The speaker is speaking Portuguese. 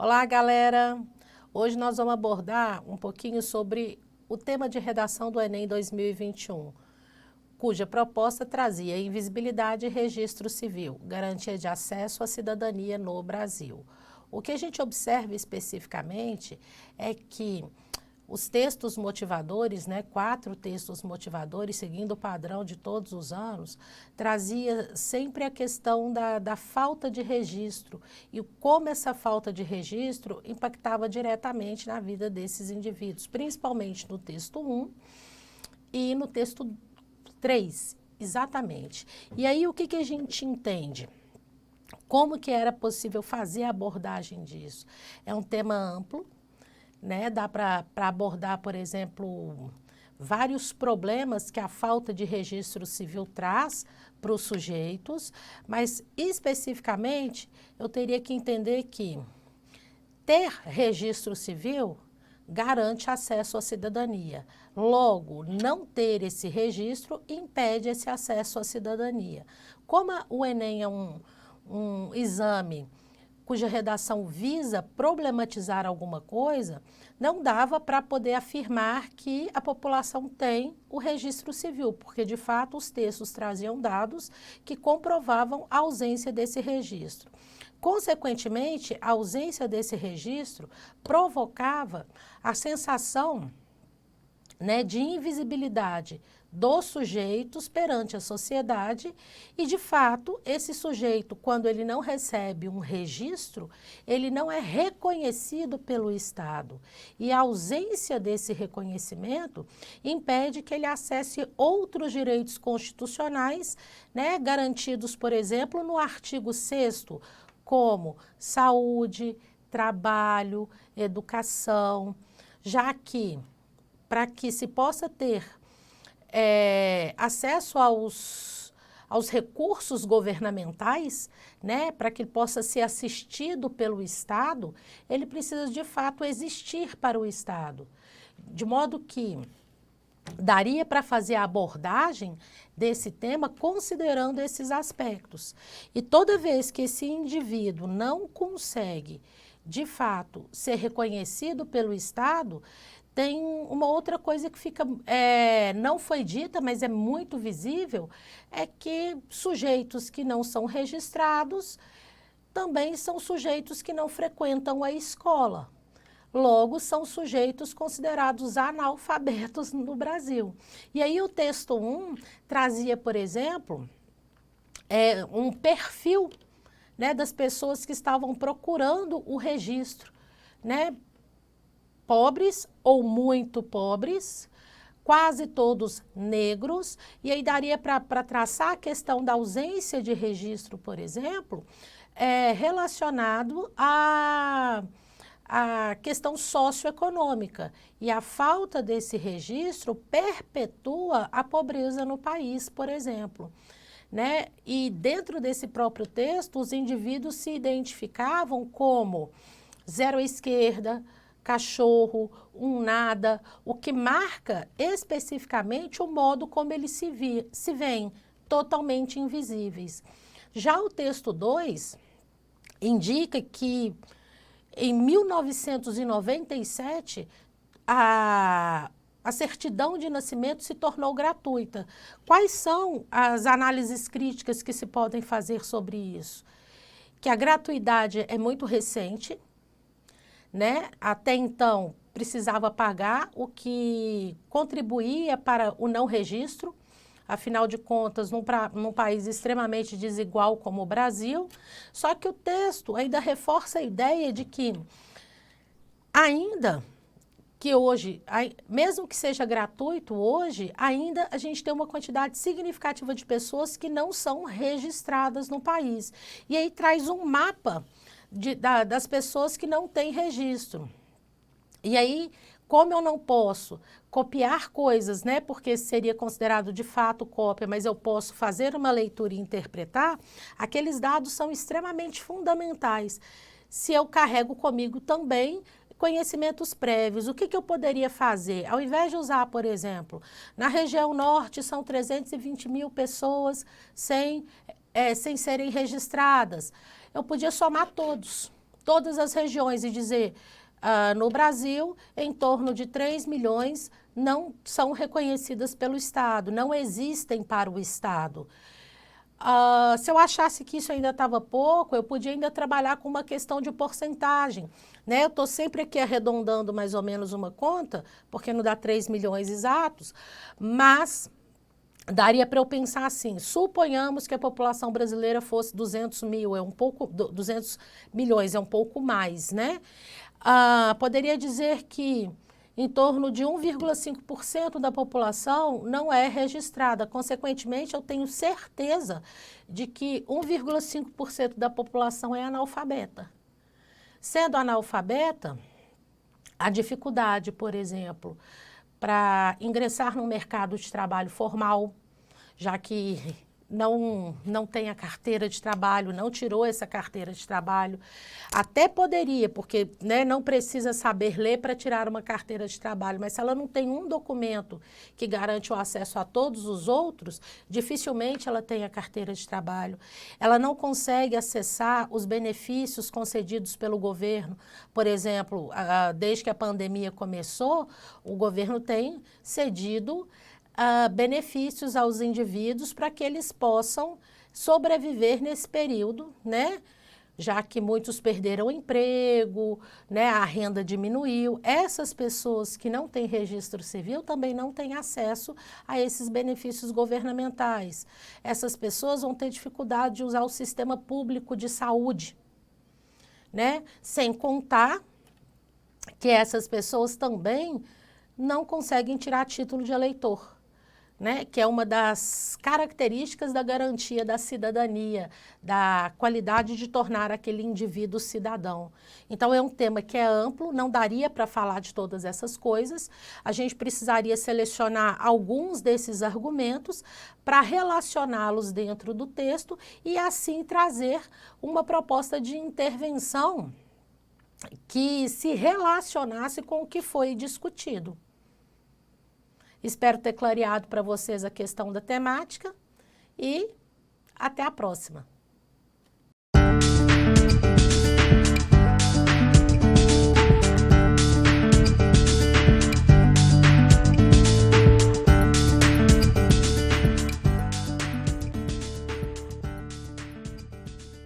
Olá, galera! Hoje nós vamos abordar um pouquinho sobre o tema de redação do Enem 2021, cuja proposta trazia invisibilidade e registro civil, garantia de acesso à cidadania no Brasil. O que a gente observa especificamente é que os textos motivadores, 4 textos motivadores, seguindo o padrão de todos os anos, trazia sempre a questão da falta de registro e como essa falta de registro impactava diretamente na vida desses indivíduos, principalmente no texto 1 e no texto 3, exatamente. E aí o que a gente entende? Como que era possível fazer a abordagem disso? É um tema amplo, dá para abordar, por exemplo, vários problemas que a falta de registro civil traz para os sujeitos, mas especificamente eu teria que entender que ter registro civil garante acesso à cidadania. Logo, não ter esse registro impede esse acesso à cidadania. Como o Enem é um exame cuja redação visa problematizar alguma coisa, não dava para poder afirmar que a população tem o registro civil, porque de fato os textos traziam dados que comprovavam a ausência desse registro. Consequentemente, a ausência desse registro provocava a sensação de invisibilidade dos sujeitos perante a sociedade e, de fato, esse sujeito, quando ele não recebe um registro, ele não é reconhecido pelo Estado. E a ausência desse reconhecimento impede que ele acesse outros direitos constitucionais, garantidos, por exemplo, no artigo 6º, como saúde, trabalho, educação, já que, para que se possa ter acesso aos recursos governamentais, para que ele possa ser assistido pelo Estado, ele precisa de fato existir para o Estado. De modo que daria para fazer a abordagem desse tema considerando esses aspectos. E toda vez que esse indivíduo não consegue, de fato, ser reconhecido pelo Estado, tem uma outra coisa que não foi dita, mas é muito visível, é que sujeitos que não são registrados também são sujeitos que não frequentam a escola. Logo, são sujeitos considerados analfabetos no Brasil. E aí o texto 1 trazia, por exemplo, um perfil das pessoas que estavam procurando o registro, pobres ou muito pobres, quase todos negros, e aí daria para traçar a questão da ausência de registro, por exemplo, relacionado à questão socioeconômica. E a falta desse registro perpetua a pobreza no país, por exemplo. E dentro desse próprio texto, os indivíduos se identificavam como zero à esquerda, cachorro, um nada, o que marca especificamente o modo como eles se veem, totalmente invisíveis. Já o texto 2 indica que em 1997 a certidão de nascimento se tornou gratuita. Quais são as análises críticas que se podem fazer sobre isso? Que a gratuidade é muito recente, até então precisava pagar, o que contribuía para o não registro, afinal de contas, num país extremamente desigual como o Brasil. Só que o texto ainda reforça a ideia de que, ainda que hoje, mesmo que seja gratuito hoje, ainda a gente tem uma quantidade significativa de pessoas que não são registradas no país. E aí traz um mapa das pessoas que não têm registro. E aí, como eu não posso copiar coisas, porque seria considerado de fato cópia, mas eu posso fazer uma leitura e interpretar, aqueles dados são extremamente fundamentais. Se eu carrego comigo também conhecimentos prévios, o que eu poderia fazer? Ao invés de usar, por exemplo, na região norte são 320 mil pessoas sem serem registradas, eu podia somar todos. todas as regiões e dizer, no Brasil, em torno de 3 milhões não são reconhecidas pelo Estado, não existem para o Estado. Se eu achasse que isso ainda estava pouco, eu podia ainda trabalhar com uma questão de porcentagem, né? Eu estou sempre aqui arredondando mais ou menos uma conta, porque não dá 3 milhões exatos, mas daria para eu pensar assim, suponhamos que a população brasileira fosse 200 milhões, é um pouco mais, né? Poderia dizer que em torno de 1,5% da população não é registrada. Consequentemente, eu tenho certeza de que 1,5% da população é analfabeta. Sendo analfabeta, a dificuldade, por exemplo, para ingressar no mercado de trabalho formal, já que não tem a carteira de trabalho, não tirou essa carteira de trabalho. Até poderia, porque né, não precisa saber ler para tirar uma carteira de trabalho, mas se ela não tem um documento que garante o acesso a todos os outros, dificilmente ela tem a carteira de trabalho. Ela não consegue acessar os benefícios concedidos pelo governo. Por exemplo, desde que a pandemia começou, o governo tem cedido benefícios aos indivíduos para que eles possam sobreviver nesse período, né? Já que muitos perderam o emprego, né? A renda diminuiu. Essas pessoas que não têm registro civil também não têm acesso a esses benefícios governamentais. Essas pessoas vão ter dificuldade de usar o sistema público de saúde, né? Sem contar que essas pessoas também não conseguem tirar título de eleitor, né, que é uma das características da garantia da cidadania, da qualidade de tornar aquele indivíduo cidadão. Então, é um tema que é amplo, não daria para falar de todas essas coisas, a gente precisaria selecionar alguns desses argumentos para relacioná-los dentro do texto e assim trazer uma proposta de intervenção que se relacionasse com o que foi discutido. Espero ter clareado para vocês a questão da temática e até a próxima.